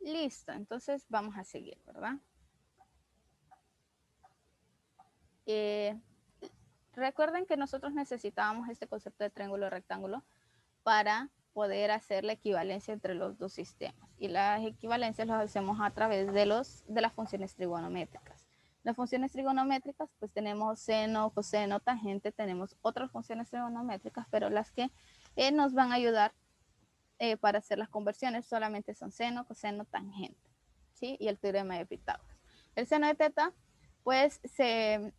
Listo, entonces vamos a seguir, ¿verdad? Eh, recuerden que nosotros necesitábamos este concepto de triángulo rectángulo para poder hacer la equivalencia entre los dos sistemas. Y las equivalencias las hacemos a través de las funciones trigonométricas. Las funciones trigonométricas, pues tenemos seno, coseno, tangente, tenemos otras funciones trigonométricas, pero las que nos van a ayudar para hacer las conversiones solamente son seno, coseno, tangente, ¿sí? Y el teorema de Pitágoras. El seno de teta, pues se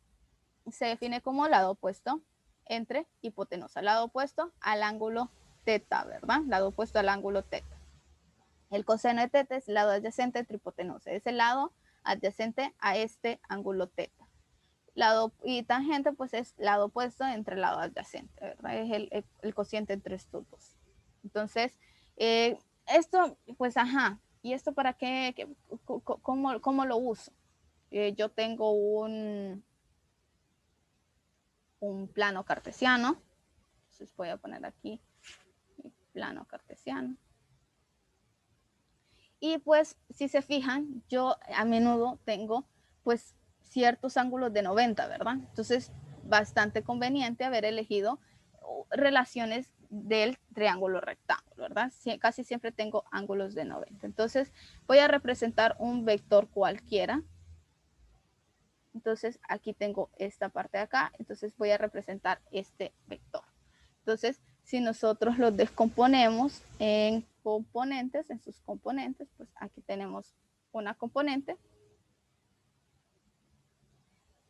define como lado opuesto entre hipotenusa, lado opuesto al ángulo teta, ¿verdad? Lado opuesto al ángulo teta. El coseno de teta es lado adyacente entre hipotenusa, es el lado adyacente a este ángulo teta. Lado y tangente, pues es lado opuesto entre el lado adyacente, ¿verdad? Es el cociente entre estos dos. Entonces, esto, pues, ajá, ¿y esto para qué? ¿Cómo lo uso? Yo tengo un plano cartesiano, entonces voy a poner aquí mi plano cartesiano. Y pues, si se fijan, yo a menudo tengo, pues, ciertos ángulos de 90, ¿verdad? Entonces, bastante conveniente haber elegido relaciones del triángulo rectángulo, ¿verdad? Casi siempre tengo ángulos de 90. Entonces, voy a representar un vector cualquiera. Entonces, aquí tengo esta parte de acá. Entonces, voy a representar este vector. Entonces, si nosotros los descomponemos en componentes, en sus componentes, pues aquí tenemos una componente.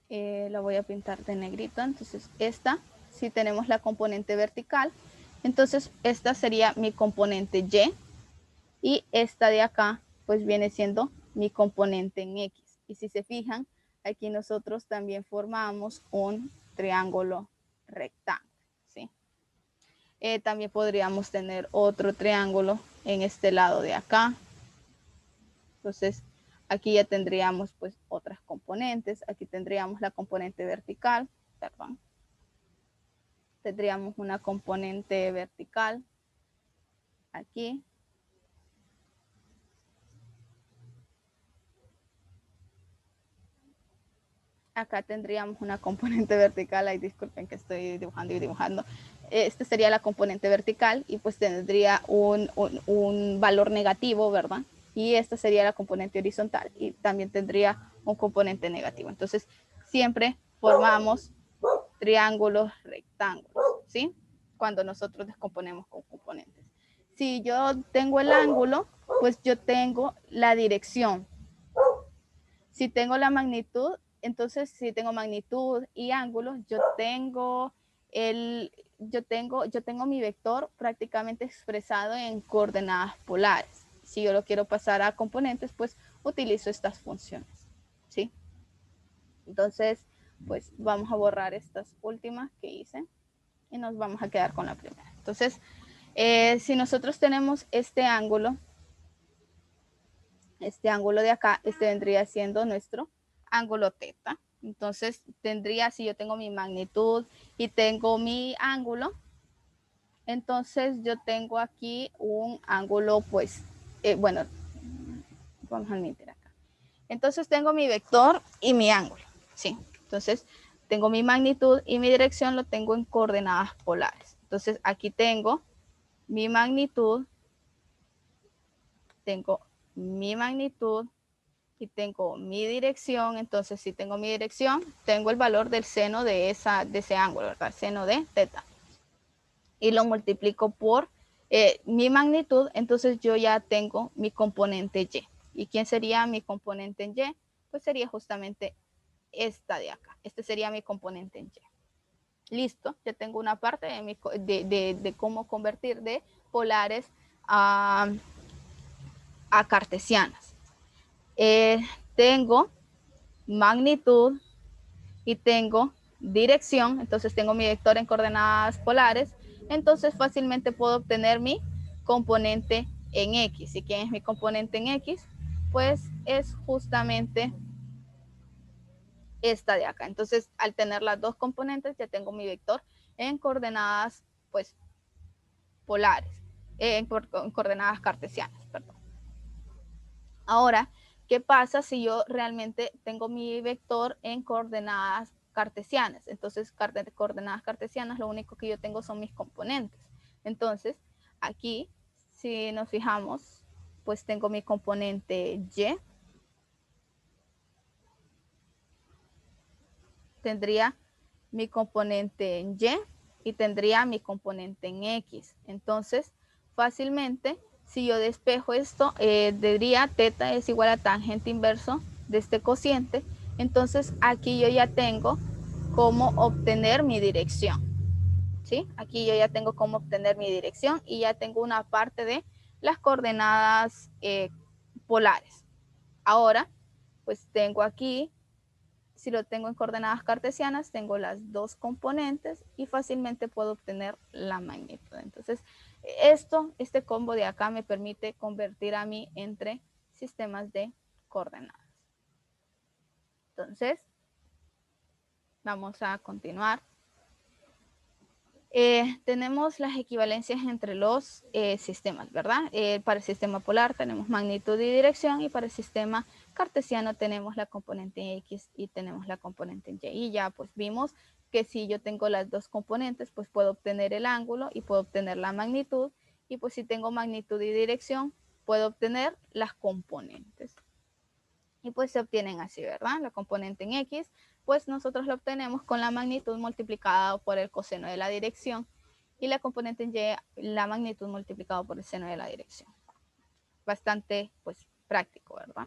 La voy a pintar de negrito. Entonces, esta, si tenemos la componente vertical, entonces esta sería mi componente Y. Y esta de acá, pues viene siendo mi componente en X. Y si se fijan, aquí nosotros también formamos un triángulo rectángulo, ¿sí? También podríamos tener otro triángulo en este lado de acá. Entonces, aquí ya tendríamos pues otras componentes. Aquí tendríamos la componente vertical, perdón. Tendríamos una componente vertical aquí. Acá tendríamos una componente vertical. Ay, disculpen que estoy dibujando y dibujando. Este sería la componente vertical y pues tendría un valor negativo, ¿verdad? Y esta sería la componente horizontal y también tendría un componente negativo. Entonces, siempre formamos triángulos rectángulos, ¿sí? Cuando nosotros descomponemos con componentes. Si yo tengo el ángulo, pues yo tengo la dirección. Si tengo la magnitud, entonces si tengo magnitud y ángulos, yo tengo mi vector prácticamente expresado en coordenadas polares. Si yo lo quiero pasar a componentes, pues utilizo estas funciones, ¿sí? Entonces, pues vamos a borrar estas últimas que hice y nos vamos a quedar con la primera. Entonces, si nosotros tenemos este ángulo de acá, este vendría siendo nuestro ángulo teta. Entonces, tendría, si yo tengo mi magnitud y tengo mi ángulo, entonces yo tengo aquí un ángulo, pues, bueno, vamos a admitir acá. Entonces, tengo mi vector y mi ángulo, ¿sí? Entonces, tengo mi magnitud y mi dirección lo tengo en coordenadas polares. Entonces, aquí tengo mi magnitud, tengo mi magnitud y tengo mi dirección. Entonces, si tengo mi dirección, tengo el valor del seno de ese ángulo, ¿verdad? Seno de teta. Y lo multiplico por mi magnitud, entonces yo ya tengo mi componente Y. ¿Y quién sería mi componente en Y? Pues sería justamente esta de acá. Este sería mi componente en Y. Listo, ya tengo una parte de cómo convertir de polares a cartesianas. Tengo magnitud y tengo dirección, entonces tengo mi vector en coordenadas polares, entonces fácilmente puedo obtener mi componente en X. ¿Y quién es mi componente en X? Pues es justamente esta de acá. Entonces, al tener las dos componentes, ya tengo mi vector en coordenadas, pues, polares, en coordenadas cartesianas, perdón. Ahora, ¿qué pasa si yo realmente tengo mi vector en coordenadas cartesianas? Entonces, coordenadas cartesianas, lo único que yo tengo son mis componentes. Entonces, aquí, si nos fijamos, pues tengo mi componente Y. Tendría mi componente en Y y tendría mi componente en X. Entonces, fácilmente, si yo despejo esto, diría teta es igual a tangente inverso de este cociente. Entonces, aquí yo ya tengo cómo obtener mi dirección. ¿Sí? Aquí yo ya tengo cómo obtener mi dirección y ya tengo una parte de las coordenadas polares. Ahora, pues tengo aquí, si lo tengo en coordenadas cartesianas, tengo las dos componentes y fácilmente puedo obtener la magnitud. Entonces, este combo de acá me permite convertir a mí entre sistemas de coordenadas. Entonces, vamos a continuar. Tenemos las equivalencias entre los sistemas, ¿verdad? Para el sistema polar tenemos magnitud y dirección y para el sistema cartesiano tenemos la componente en X y tenemos la componente en Y. Y ya pues vimos que si yo tengo las dos componentes, pues puedo obtener el ángulo y puedo obtener la magnitud. Y pues si tengo magnitud y dirección, puedo obtener las componentes. Y pues se obtienen así, ¿verdad? La componente en X, pues nosotros lo obtenemos con la magnitud multiplicada por el coseno de la dirección y la componente en Y, la magnitud multiplicada por el seno de la dirección. Bastante, pues, práctico, ¿verdad?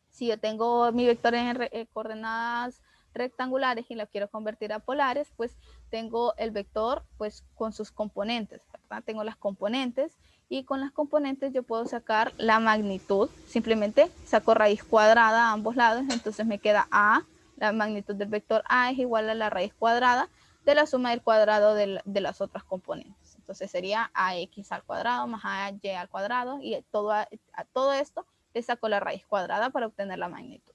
Si yo tengo mi vector en coordenadas rectangulares y lo quiero convertir a polares, pues tengo el vector pues con sus componentes, ¿verdad? Tengo las componentes y con las componentes yo puedo sacar la magnitud. Simplemente saco raíz cuadrada a ambos lados, entonces me queda A, la magnitud del vector A es igual a la raíz cuadrada de la suma del cuadrado de las otras componentes. Entonces sería AX al cuadrado más AY al cuadrado y todo esto le saco la raíz cuadrada para obtener la magnitud.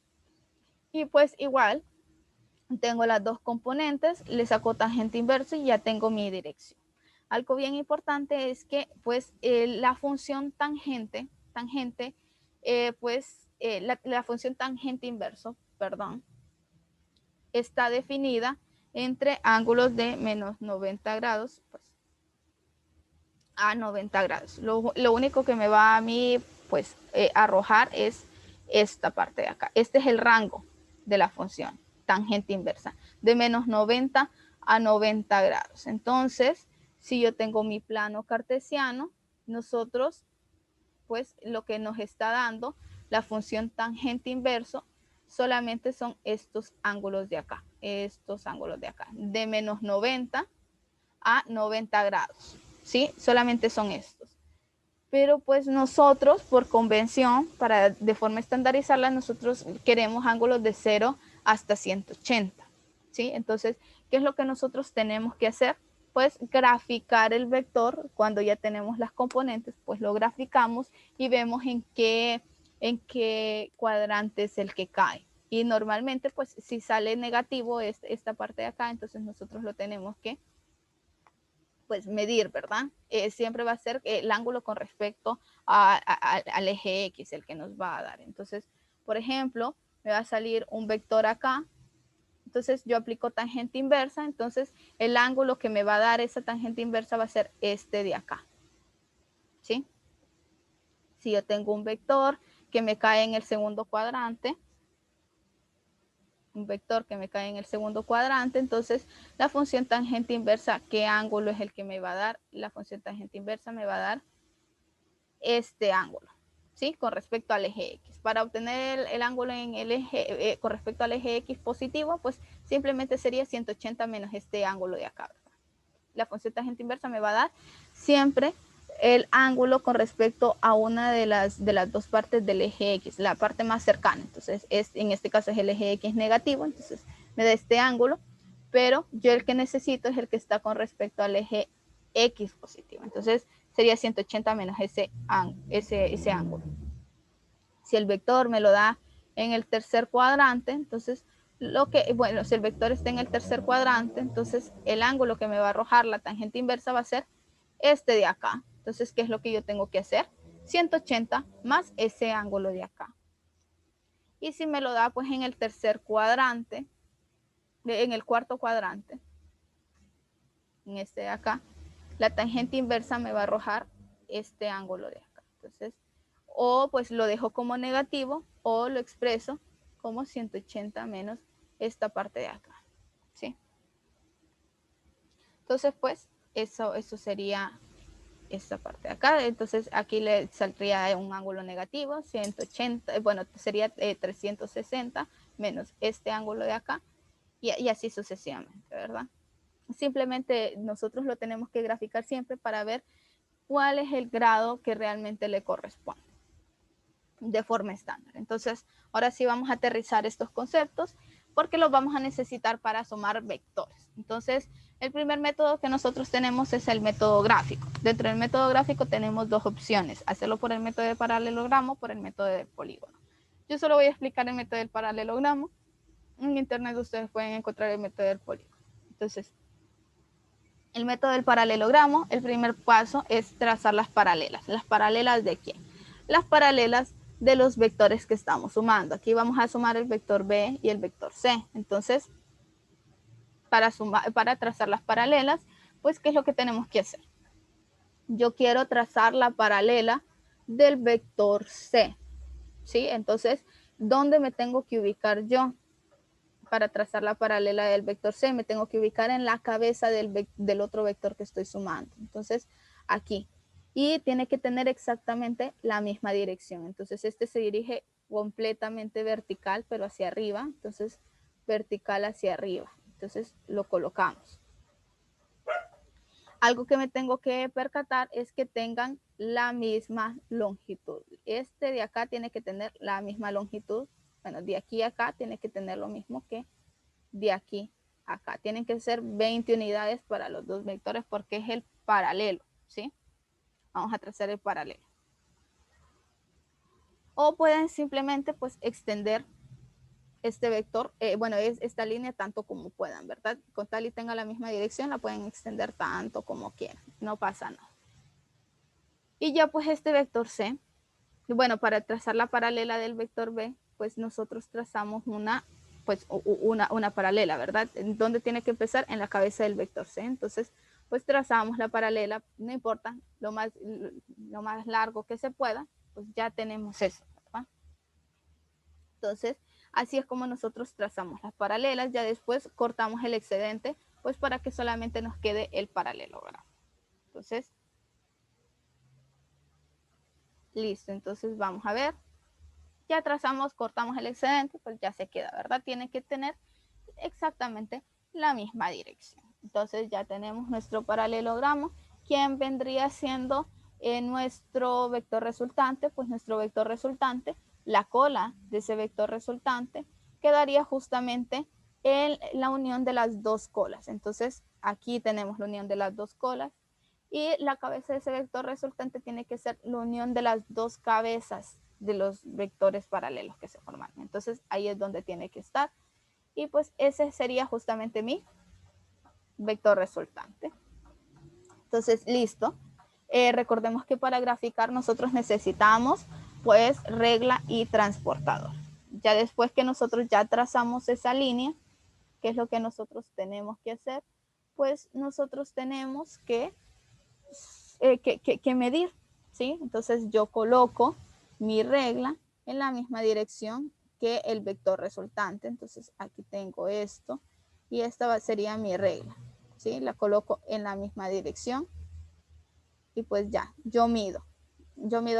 Y pues igual, tengo las dos componentes, le saco tangente inverso y ya tengo mi dirección. Algo bien importante es que pues la función tangente la función tangente inverso, perdón, está definida entre ángulos de menos 90 grados pues, a 90 grados. Lo único que me va a mí pues arrojar es esta parte de acá. Este es el rango de la función tangente inversa, de menos 90 a 90 grados. Entonces, si yo tengo mi plano cartesiano, nosotros, pues lo que nos está dando la función tangente inverso solamente son estos ángulos de acá, de menos 90 a 90 grados, ¿sí? Solamente son estos. Pero pues nosotros, por convención, de forma estandarizarla, nosotros queremos ángulos de 0 hasta 180, ¿sí? Entonces, ¿qué es lo que nosotros tenemos que hacer? Pues graficar el vector. Cuando ya tenemos las componentes, pues lo graficamos y vemos en qué cuadrante es el que cae. Y normalmente, pues si sale negativo esta parte de acá, entonces nosotros lo tenemos que pues medir, ¿verdad? Siempre va a ser el ángulo con respecto al eje X, el que nos va a dar. Entonces, por ejemplo, me va a salir un vector acá. Entonces, yo aplico tangente inversa. Entonces, el ángulo que me va a dar esa tangente inversa va a ser este de acá. ¿Sí? Si yo tengo un vector que me cae en el segundo cuadrante, entonces la función tangente inversa, ¿qué ángulo es el que me va a dar? La función tangente inversa me va a dar este ángulo, ¿sí? Con respecto al eje X. Para obtener el ángulo en el eje, con respecto al eje X positivo, pues simplemente sería 180 menos este ángulo de acá, ¿verdad? La función tangente inversa me va a dar siempre el ángulo con respecto a una de las dos partes del eje X, la parte más cercana. Entonces, en este caso es el eje X negativo, entonces me da este ángulo, pero yo el que necesito es el que está con respecto al eje X positivo. Entonces, sería 180 menos ese ángulo. Si el vector me lo da en el tercer cuadrante, entonces si el vector está en el tercer cuadrante, entonces el ángulo que me va a arrojar la tangente inversa va a ser este de acá. Entonces, ¿qué es lo que yo tengo que hacer? 180 más ese ángulo de acá. Y si me lo da pues en el tercer cuadrante, en el cuarto cuadrante, en este de acá, la tangente inversa me va a arrojar este ángulo de acá. Entonces, o pues lo dejo como negativo o lo expreso como 180 menos esta parte de acá, ¿sí? Entonces, pues, eso sería esta parte de acá. Entonces, aquí le saldría un ángulo negativo, 180, bueno, sería 360 menos este ángulo de acá y así sucesivamente, ¿verdad? Simplemente nosotros lo tenemos que graficar siempre para ver cuál es el grado que realmente le corresponde de forma estándar. Entonces, ahora sí vamos a aterrizar estos conceptos porque los vamos a necesitar para sumar vectores. Entonces, el primer método que nosotros tenemos es el método gráfico. Dentro del método gráfico tenemos dos opciones, hacerlo por el método de paralelogramo o por el método de polígono. Yo solo voy a explicar el método del paralelogramo. En internet ustedes pueden encontrar el método del polígono. Entonces, el método del paralelogramo, el primer paso es trazar las paralelas. ¿Las paralelas de quién? Las paralelas de los vectores que estamos sumando. Aquí vamos a sumar el vector B y el vector C. Entonces, para trazar las paralelas, pues, ¿qué es lo que tenemos que hacer? Yo quiero trazar la paralela del vector C, ¿sí? Entonces, ¿dónde me tengo que ubicar yo? Para trazar la paralela del vector C, me tengo que ubicar en la cabeza del otro vector que estoy sumando. Entonces, aquí. Y tiene que tener exactamente la misma dirección. Entonces, este se dirige completamente vertical, pero hacia arriba. Entonces, vertical hacia arriba. Entonces, lo colocamos. Algo que me tengo que percatar es que tengan la misma longitud. Este de acá tiene que tener la misma longitud. Bueno, de aquí a acá tiene que tener lo mismo que de aquí a acá. Tienen que ser 20 unidades para los dos vectores porque es el paralelo, ¿sí? Vamos a trazar el paralelo. O pueden simplemente pues extender este vector, bueno, es esta línea tanto como puedan, ¿verdad? Con tal y tenga la misma dirección, la pueden extender tanto como quieran, no pasa nada. Y ya pues este vector C, bueno, para trazar la paralela del vector B, pues nosotros trazamos una paralela, ¿verdad? ¿Dónde tiene que empezar? En la cabeza del vector C. Entonces, pues trazamos la paralela, no importa, lo más largo que se pueda, pues ya tenemos eso, ¿verdad? Entonces, así es como nosotros trazamos las paralelas, ya después cortamos el excedente, pues para que solamente nos quede el paralelogramo. Entonces, listo, entonces vamos a ver. Ya trazamos, cortamos el excedente, pues ya se queda, ¿verdad? Tiene que tener exactamente la misma dirección. Entonces ya tenemos nuestro paralelogramo. ¿Quién vendría siendo nuestro vector resultante? Pues nuestro vector resultante, la cola de ese vector resultante, quedaría justamente en la unión de las dos colas. Entonces aquí tenemos la unión de las dos colas y la cabeza de ese vector resultante tiene que ser la unión de las dos cabezas de los vectores paralelos que se forman. Entonces ahí es donde tiene que estar. Y pues ese sería justamente mi vector resultante. Entonces, listo. Recordemos que para graficar nosotros necesitamos pues regla y transportador. Ya después que nosotros ya trazamos esa línea, ¿qué es lo que nosotros tenemos que hacer? Pues nosotros tenemos que medir, ¿sí? Entonces yo coloco mi regla en la misma dirección que el vector resultante. Entonces aquí tengo esto y esta sería mi regla, ¿sí? La coloco en la misma dirección y pues ya, yo mido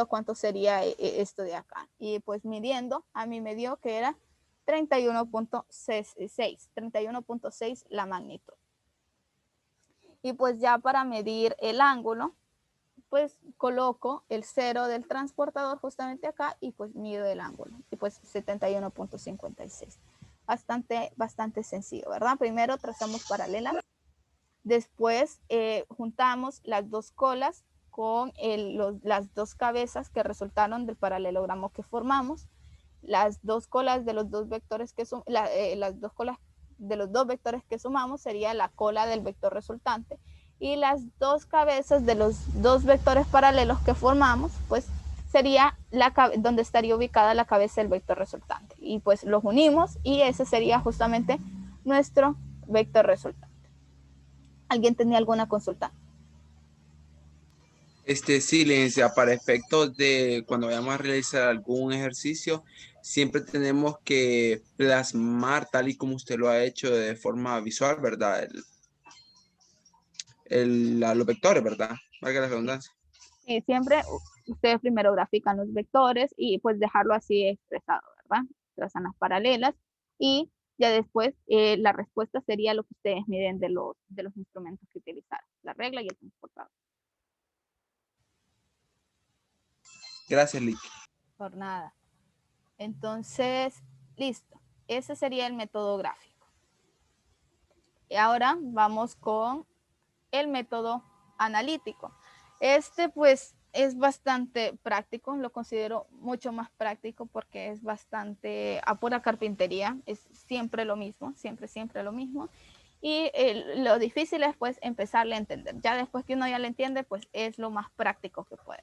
cuánto sería esto de acá. Y pues midiendo, a mí me dio que era 31.6 la magnitud. Y pues ya para medir el ángulo, pues coloco el 0 del transportador justamente acá y pues mido el ángulo. Y pues 71.56. Bastante sencillo, ¿verdad? Primero trazamos paralelas. Después juntamos las dos colas con las dos cabezas que resultaron del paralelogramo que formamos. Las dos colas de los dos vectores las dos colas de los dos vectores que sumamos sería la cola del vector resultante y las dos cabezas de los dos vectores paralelos que formamos, pues sería donde estaría ubicada la cabeza del vector resultante. Y pues los unimos y ese sería justamente nuestro vector resultante. ¿Alguien tenía alguna consulta? Sí, licenciada, para efectos de cuando vayamos a realizar algún ejercicio, siempre tenemos que plasmar tal y como usted lo ha hecho de forma visual, ¿verdad? Los vectores, ¿verdad? Valga la redundancia. Sí, siempre ustedes primero grafican los vectores y pues dejarlo así expresado, ¿verdad? Trazan las paralelas y ya después la respuesta sería lo que ustedes miden de los instrumentos que utilizaron, la regla y el transportador. Gracias, Lick. Por nada. Entonces, listo. Ese sería el método gráfico. Y ahora vamos con el método analítico. Este pues es bastante práctico, lo considero mucho más práctico porque es bastante a pura carpintería, es siempre lo mismo, siempre lo mismo. Y lo difícil es pues empezarle a entender. Ya después que uno ya le entiende, pues es lo más práctico que puede.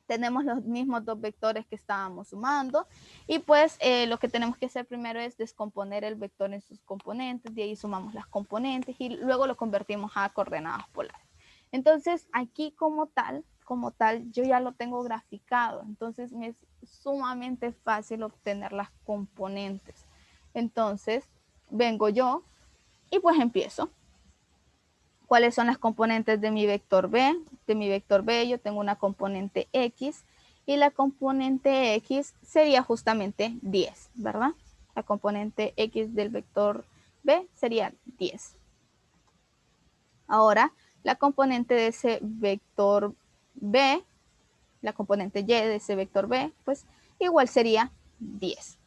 Tenemos los mismos dos vectores que estábamos sumando y pues lo que tenemos que hacer primero es descomponer el vector en sus componentes, de ahí sumamos las componentes y luego lo convertimos a coordenadas polares. Entonces aquí como tal, yo ya lo tengo graficado, entonces me es sumamente fácil obtener las componentes. Entonces vengo yo y pues empiezo. ¿Cuáles son las componentes de mi vector B? De mi vector B yo tengo una componente X y la componente X sería justamente 10, ¿verdad? La componente X del vector B sería 10. Ahora, la componente de ese vector B, la componente Y de ese vector B, pues igual sería 10,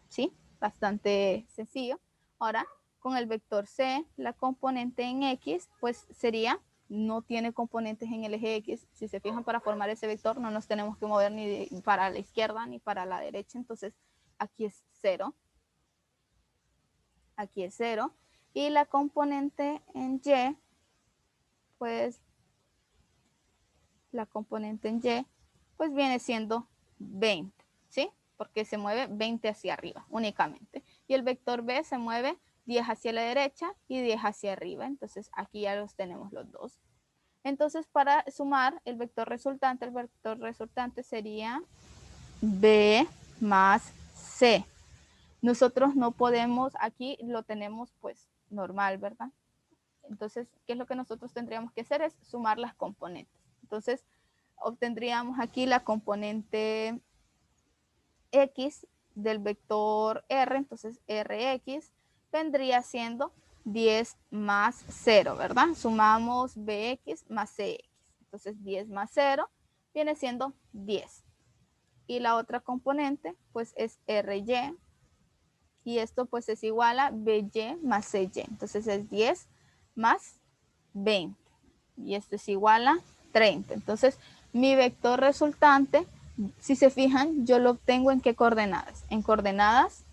¿sí? Bastante sencillo. Ahora, con el vector C, la componente en X, pues sería, no tiene componentes en el eje X. Si se fijan, para formar ese vector no nos tenemos que mover ni para la izquierda ni para la derecha. Entonces, aquí es 0. Aquí es 0. Y la componente en Y, pues la componente en Y, pues viene siendo 20, ¿sí? Porque se mueve 20 hacia arriba únicamente. Y el vector B se mueve 10 hacia la derecha y 10 hacia arriba. Entonces aquí ya los tenemos los dos. Entonces para sumar el vector resultante sería B más C. Nosotros no podemos, aquí lo tenemos pues normal, ¿verdad? Entonces, ¿qué es lo que nosotros tendríamos que hacer? Es sumar las componentes. Entonces, obtendríamos aquí la componente X del vector R, entonces Rx vendría siendo 10 más 0, ¿verdad? Sumamos Bx más Cx, entonces 10 más 0 viene siendo 10. Y la otra componente, pues es Ry, y esto pues es igual a By más Cy, entonces es 10 más 20, y esto es igual a 30. Entonces, mi vector resultante, si se fijan, yo lo obtengo en qué coordenadas? En coordenadas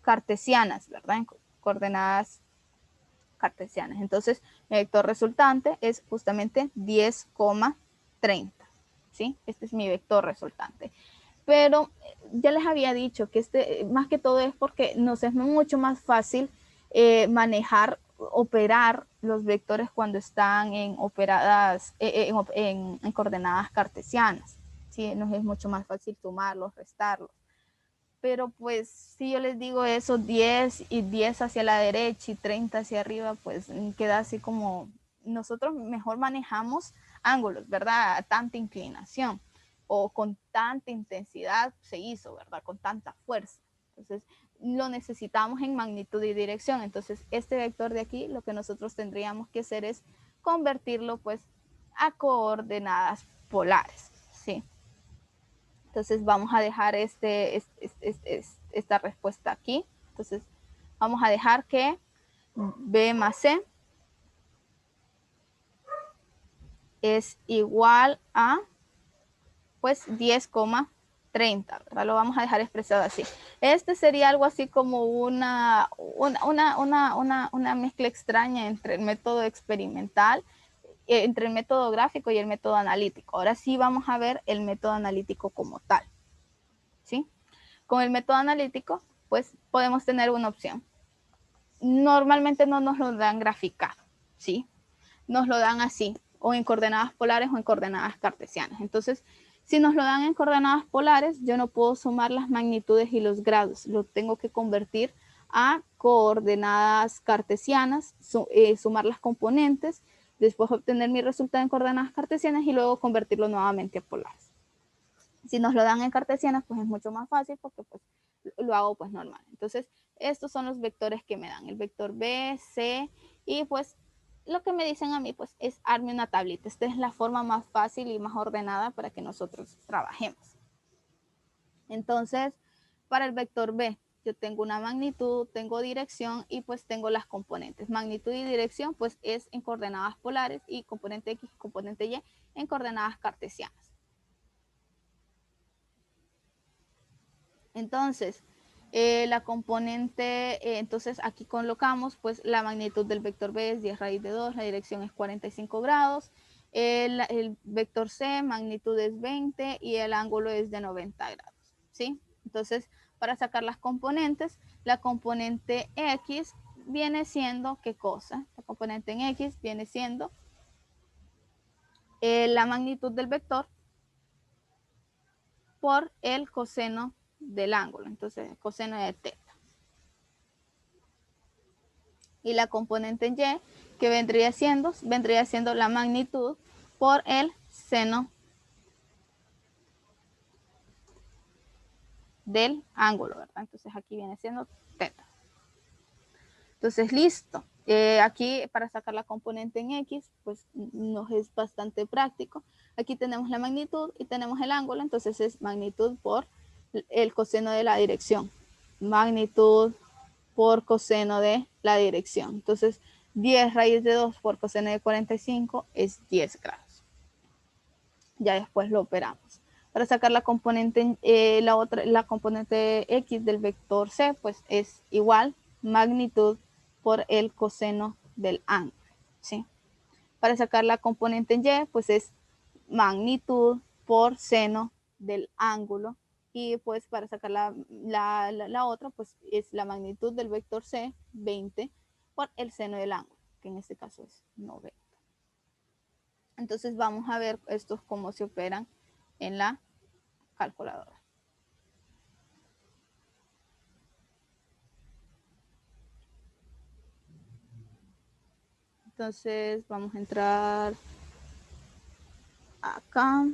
cartesianas, ¿verdad? En coordenadas cartesianas. Entonces, mi vector resultante es justamente 10,30, ¿sí? Este es mi vector resultante. Pero ya les había dicho que más que todo es porque nos es mucho más fácil manejar, operar los vectores cuando están en coordenadas cartesianas, ¿sí? Nos es mucho más fácil sumarlos, restarlos. Pero pues si yo les digo eso, 10 y 10 hacia la derecha y 30 hacia arriba, pues queda así como nosotros mejor manejamos ángulos, ¿verdad? A tanta inclinación o con tanta intensidad se hizo, ¿verdad? Con tanta fuerza. Entonces lo necesitamos en magnitud y dirección. Entonces este vector de aquí, lo que nosotros tendríamos que hacer es convertirlo pues a coordenadas polares, ¿sí? Entonces vamos a dejar esta respuesta aquí. Entonces vamos a dejar que B más C es igual a pues 10,30, ¿verdad? Lo vamos a dejar expresado así. Este sería algo así como una mezcla extraña entre el método experimental entre el método gráfico y el método analítico. Ahora sí vamos a ver el método analítico como tal, ¿sí? Con el método analítico, pues podemos tener una opción. Normalmente no nos lo dan graficado, ¿sí? Nos lo dan así, o en coordenadas polares o en coordenadas cartesianas. Entonces, si nos lo dan en coordenadas polares, yo no puedo sumar las magnitudes y los grados, lo tengo que convertir a coordenadas cartesianas, sumar las componentes, después obtener mi resultado en coordenadas cartesianas y luego convertirlo nuevamente a polares. Si nos lo dan en cartesianas, pues es mucho más fácil porque pues lo hago pues normal. Entonces, estos son los vectores que me dan, el vector B, C, y pues lo que me dicen a mí pues es arme una tablita. Esta es la forma más fácil y más ordenada para que nosotros trabajemos. Entonces, para el vector B, yo tengo una magnitud, tengo dirección y pues tengo las componentes. Magnitud y dirección pues es en coordenadas polares y componente X y componente Y en coordenadas cartesianas. Entonces, la componente, entonces aquí colocamos pues la magnitud del vector B es 10 raíz de 2, la dirección es 45 grados, el vector C magnitud es 20 y el ángulo es de 90 grados, ¿sí? Entonces, para sacar las componentes, la componente X viene siendo, ¿qué cosa? La componente en X viene siendo la magnitud del vector por el coseno del ángulo, entonces coseno de teta. Y la componente en Y, que vendría siendo la magnitud por el seno del ángulo, ¿verdad? Entonces aquí viene siendo teta. Entonces, listo. Aquí para sacar la componente en X, pues nos es bastante práctico. Aquí tenemos la magnitud y tenemos el ángulo, entonces es magnitud por el coseno de la dirección. Magnitud por coseno de la dirección. Entonces, 10 raíz de 2 por coseno de 45 es 10 grados. Ya después lo operamos. Para sacar la componente, la componente X del vector C, pues es igual magnitud por el coseno del ángulo, ¿sí? Para sacar la componente en Y, pues es magnitud por seno del ángulo. Y pues para sacar la otra, pues es la magnitud del vector C, 20, por el seno del ángulo, que en este caso es 90. Entonces vamos a ver estos cómo se operan en la calculadora. Entonces vamos a entrar acá.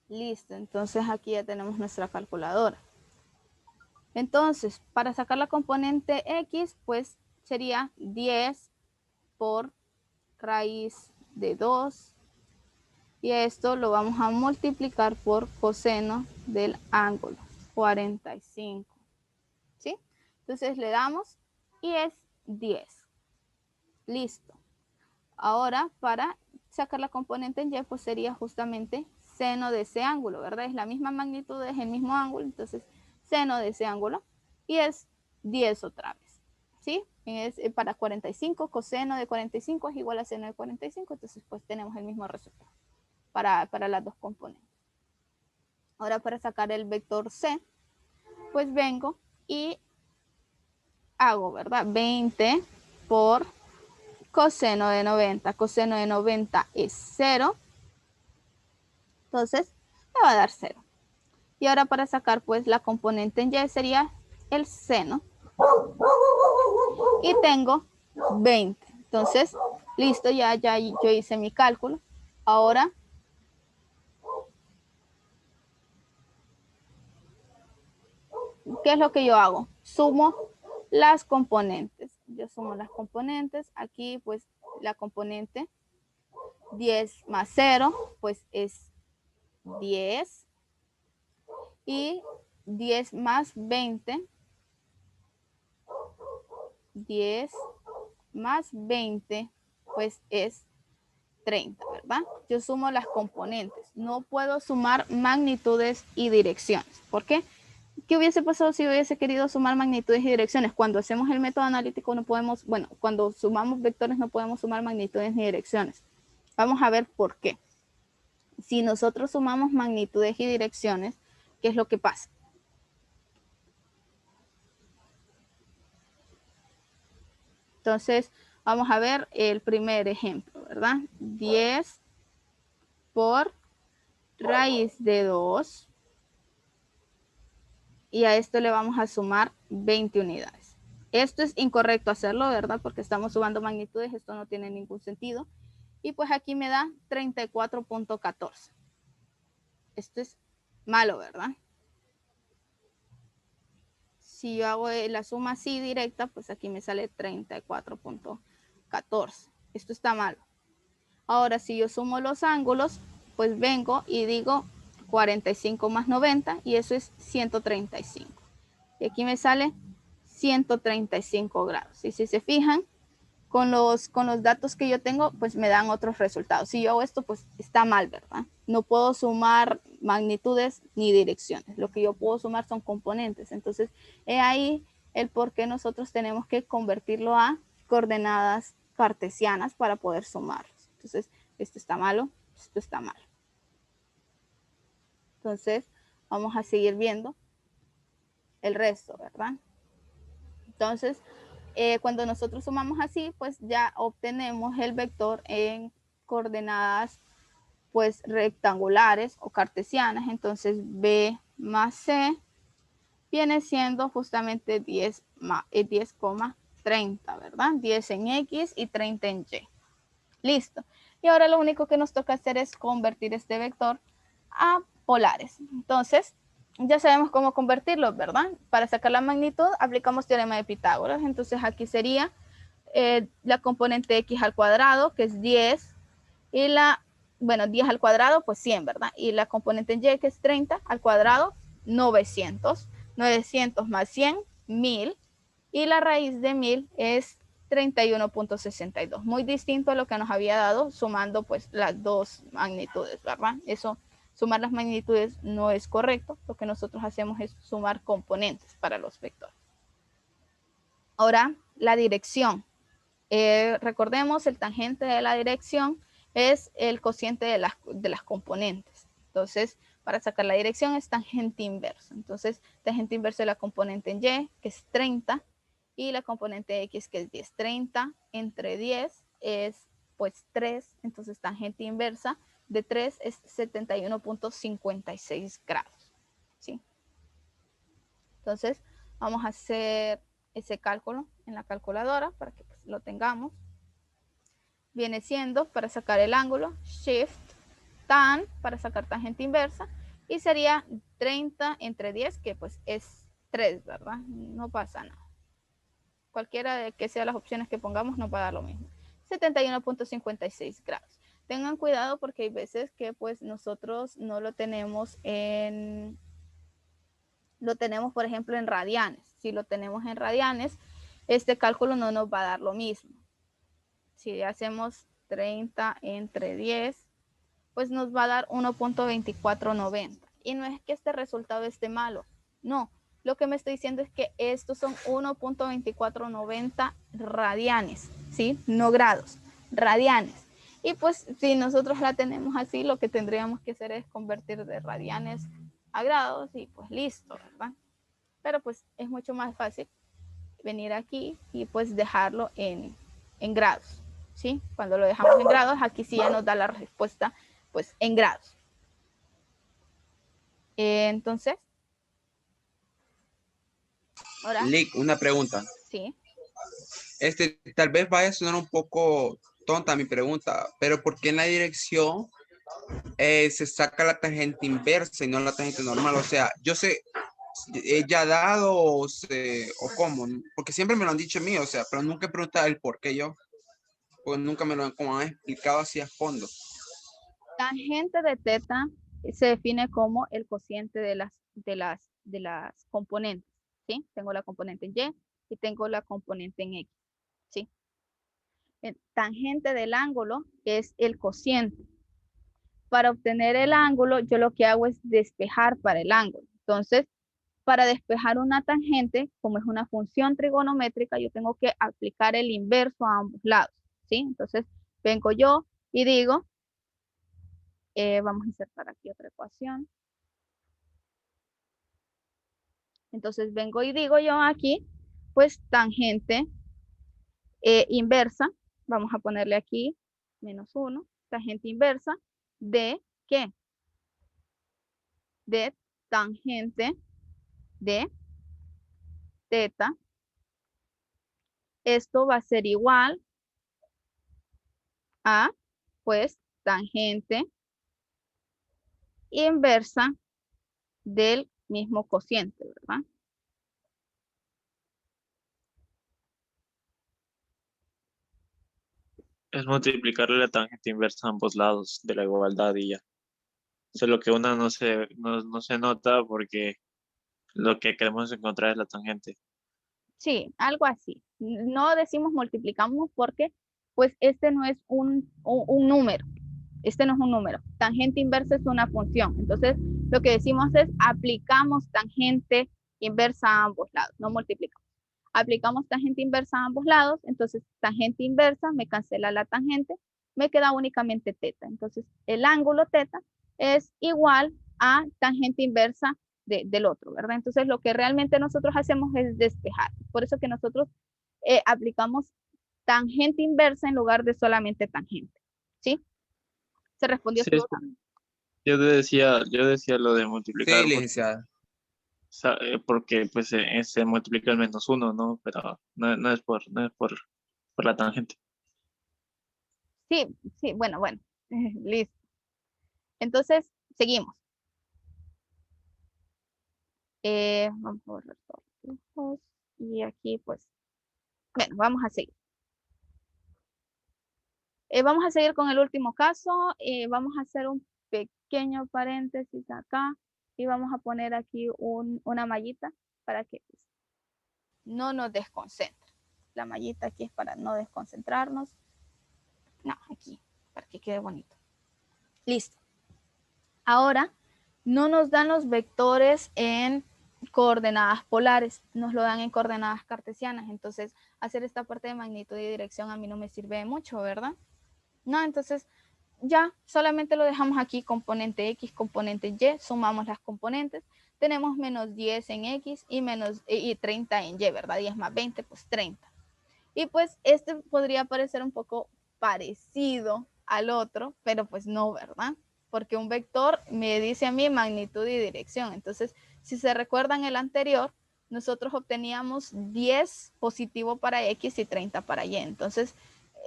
Listo, entonces aquí ya tenemos nuestra calculadora. Entonces, para sacar la componente X, pues sería 10 por raíz de 2. Y esto lo vamos a multiplicar por coseno del ángulo, 45. ¿Sí? Entonces le damos y es 10. Listo. Ahora, para sacar la componente en Y, pues sería justamente seno de ese ángulo, ¿verdad? Es la misma magnitud, es el mismo ángulo, entonces seno de ese ángulo y es 10 otra vez, ¿sí? Es para 45, coseno de 45 es igual a seno de 45, entonces pues tenemos el mismo resultado para las dos componentes. Ahora para sacar el vector C, pues vengo y hago, ¿verdad? 20 por coseno de 90. Coseno de 90 es 0. Entonces, me va a dar 0. Y ahora para sacar pues la componente en Y sería el seno. Y tengo 20. Entonces, listo, ya yo hice mi cálculo. Ahora, ¿qué es lo que yo hago? Sumo las componentes. Yo sumo las componentes. Aquí pues la componente 10 más 0 pues es 10. Y 10 más 20 10 más 20, pues es 30, ¿verdad? Yo sumo las componentes. No puedo sumar magnitudes y direcciones. ¿Por qué? ¿Qué hubiese pasado si hubiese querido sumar magnitudes y direcciones? Cuando hacemos el método analítico no podemos, bueno, cuando sumamos vectores no podemos sumar magnitudes ni direcciones. Vamos a ver por qué. Si nosotros sumamos magnitudes y direcciones, ¿qué es lo que pasa? Entonces, vamos a ver el primer ejemplo, ¿verdad? 10 por raíz de 2 y a esto le vamos a sumar 20 unidades. Esto es incorrecto hacerlo, ¿verdad? Porque estamos sumando magnitudes, esto no tiene ningún sentido. Y pues aquí me da 34.14. Esto es malo, ¿verdad? Si yo hago la suma así directa, pues aquí me sale 34.14. Esto está malo. Ahora, si yo sumo los ángulos, pues vengo y digo 45 más 90 y eso es 135. Y aquí me sale 135 grados. Y si se fijan, con los datos que yo tengo, pues me dan otros resultados. Si yo hago esto, pues está mal, ¿verdad? No puedo sumar magnitudes ni direcciones. Lo que yo puedo sumar son componentes. Entonces, he ahí el por qué nosotros tenemos que convertirlo a coordenadas cartesianas para poder sumarlos. Entonces, esto está malo, esto está malo. Entonces, vamos a seguir viendo el resto, ¿verdad? Entonces, cuando nosotros sumamos así, pues ya obtenemos el vector en coordenadas pues rectangulares o cartesianas. Entonces, B más C viene siendo justamente 10,30, ¿verdad? 10 en X y 30 en Y. Listo. Y ahora lo único que nos toca hacer es convertir este vector a polares. Entonces, ya sabemos cómo convertirlo, ¿verdad? Para sacar la magnitud, aplicamos teorema de Pitágoras. Entonces, aquí sería la componente x al cuadrado, que es 10, y bueno, 10 al cuadrado, pues 100, ¿verdad? Y la componente en y, que es 30 al cuadrado, 900. 900 más 100, 1000. Y la raíz de 1000 es 31.62. Muy distinto a lo que nos había dado sumando pues las dos magnitudes, ¿verdad? Eso, sumar las magnitudes no es correcto. Lo que nosotros hacemos es sumar componentes para los vectores. Ahora, la dirección. Recordemos, el tangente de la dirección es el cociente de las componentes. Entonces, para sacar la dirección es tangente inverso. Entonces, tangente inverso de la componente en y, que es 30, y la componente x, que es 10. 30 entre 10 es pues 3, entonces tangente inversa de 3 es 71.56 grados. ¿Sí? Entonces, vamos a hacer ese cálculo en la calculadora para que pues, lo tengamos. Viene siendo, para sacar el ángulo, shift tan, para sacar tangente inversa, y sería 30 entre 10, que pues es 3, ¿verdad? No pasa nada. Cualquiera de que sean las opciones que pongamos nos va a dar lo mismo. 71.56 grados. Tengan cuidado porque hay veces que pues nosotros no lo tenemos por ejemplo, en radianes. Si lo tenemos en radianes, este cálculo no nos va a dar lo mismo. Si hacemos 30 entre 10, pues nos va a dar 1.2490. Y no es que este resultado esté malo, no. Lo que me estoy diciendo es que estos son 1.2490 radianes, ¿sí? No grados, radianes. Y pues si nosotros la tenemos así, lo que tendríamos que hacer es convertir de radianes a grados y pues listo, ¿verdad? Pero pues es mucho más fácil venir aquí y pues dejarlo en grados, ¿sí? Cuando lo dejamos en grados, aquí sí ya nos da la respuesta pues en grados. Entonces, ahora, Lick, una pregunta. sí. Tal vez vaya a sonar un poco tonta mi pregunta, pero ¿por qué en la dirección se saca la tangente inversa y no la tangente normal? O sea, yo sé, ya dado o cómo, porque siempre me lo han dicho a mí, o sea, pero nunca he preguntado el por qué yo, pues nunca me lo han explicado así a fondo. Tangente de teta se define como el cociente de las componentes, ¿sí? Tengo la componente en y, y tengo la componente en X, ¿sí? El tangente del ángulo es el cociente. Para obtener el ángulo, yo lo que hago es despejar para el ángulo. Entonces, para despejar una tangente, como es una función trigonométrica, yo tengo que aplicar el inverso a ambos lados, ¿sí? Entonces, vengo yo y digo, vamos a insertar aquí otra ecuación. Entonces, vengo y digo yo aquí, pues tangente inversa, vamos a ponerle aquí -1, tangente inversa de ¿qué? De tangente de teta. Esto va a ser igual a, pues, tangente inversa del mismo cociente, ¿verdad? Es multiplicarle la tangente inversa a ambos lados de la igualdad y ya. Solo que una no se nota porque lo que queremos encontrar es la tangente. Sí, algo así. No decimos multiplicamos porque, pues, este no es un número. Este no es un número. Tangente inversa es una función. Entonces, lo que decimos es aplicamos tangente inversa a ambos lados, no multiplicamos. Aplicamos tangente inversa a ambos lados, entonces tangente inversa me cancela la tangente, me queda únicamente teta. Entonces, el ángulo teta es igual a tangente inversa del otro, ¿verdad? Entonces, lo que realmente nosotros hacemos es despejar. Por eso que nosotros aplicamos tangente inversa en lugar de solamente tangente, ¿sí? ¿Se respondió Sí, su duda? yo decía lo de multiplicar Sí, licenciada. porque pues se multiplica el -1, ¿no? Pero no es por la tangente. Sí, sí, bueno, listo. Entonces, seguimos. Vamos a borrar todos los dibujos. Y aquí, pues, bueno, vamos a seguir. Vamos a seguir con el último caso. Vamos a hacer un pequeño paréntesis acá y vamos a poner aquí una mallita para que pues, no nos desconcentre. La mallita aquí es para no desconcentrarnos. No, aquí, para que quede bonito. Listo. Ahora, no nos dan los vectores en coordenadas polares, nos lo dan en coordenadas cartesianas. Entonces, hacer esta parte de magnitud y dirección a mí no me sirve de mucho, ¿verdad? No, entonces ya solamente lo dejamos aquí, componente X, componente Y, sumamos las componentes, tenemos -10 en X y 30 en Y, ¿verdad? 10 más 20, pues 30. Y pues este podría parecer un poco parecido al otro, pero pues no, ¿verdad? Porque un vector me dice a mí magnitud y dirección. Entonces, si se recuerdan el anterior, nosotros obteníamos 10 positivo para X y 30 para Y. Entonces,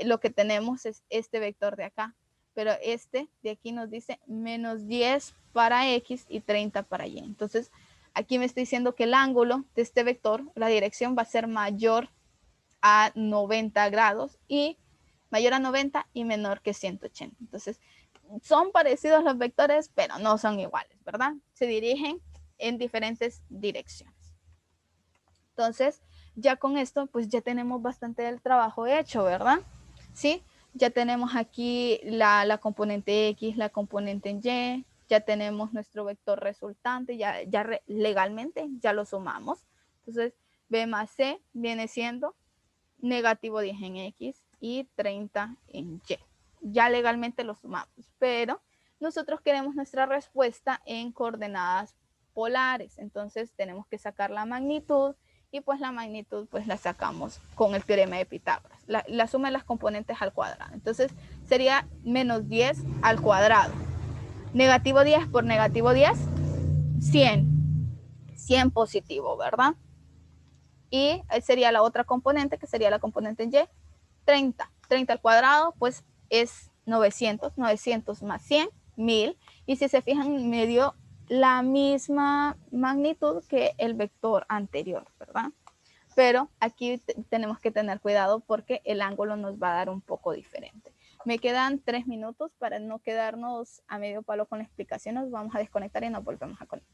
lo que tenemos es este vector de acá. Pero este de aquí nos dice -10 para X y 30 para Y. Entonces, aquí me está diciendo que el ángulo de este vector, la dirección va a ser mayor a 90 grados y mayor a 90 y menor que 180. Entonces, son parecidos los vectores, pero no son iguales, ¿verdad? Se dirigen en diferentes direcciones. Entonces, ya con esto, pues ya tenemos bastante del trabajo hecho, ¿verdad? ¿Sí? Ya tenemos aquí la componente X, la componente en Y, ya tenemos nuestro vector resultante, ya legalmente ya lo sumamos. Entonces, B más C viene siendo -10 en X y 30 en Y. Ya legalmente lo sumamos, pero nosotros queremos nuestra respuesta en coordenadas polares. Entonces tenemos que sacar la magnitud y pues la magnitud pues la sacamos con el teorema de Pitágoras. La suma de las componentes al cuadrado. Entonces sería -10 al cuadrado. -10 por -10, 100. 100 positivo, ¿verdad? Y sería la otra componente, que sería la componente en Y, 30. 30 al cuadrado, pues es 900. 900 más 100, 1000. Y si se fijan, me dio la misma magnitud que el vector anterior, ¿verdad? Pero aquí tenemos que tener cuidado porque el ángulo nos va a dar un poco diferente. Me quedan 3 minutos para no quedarnos a medio palo con la explicación. Nos vamos a desconectar y nos volvemos a conectar.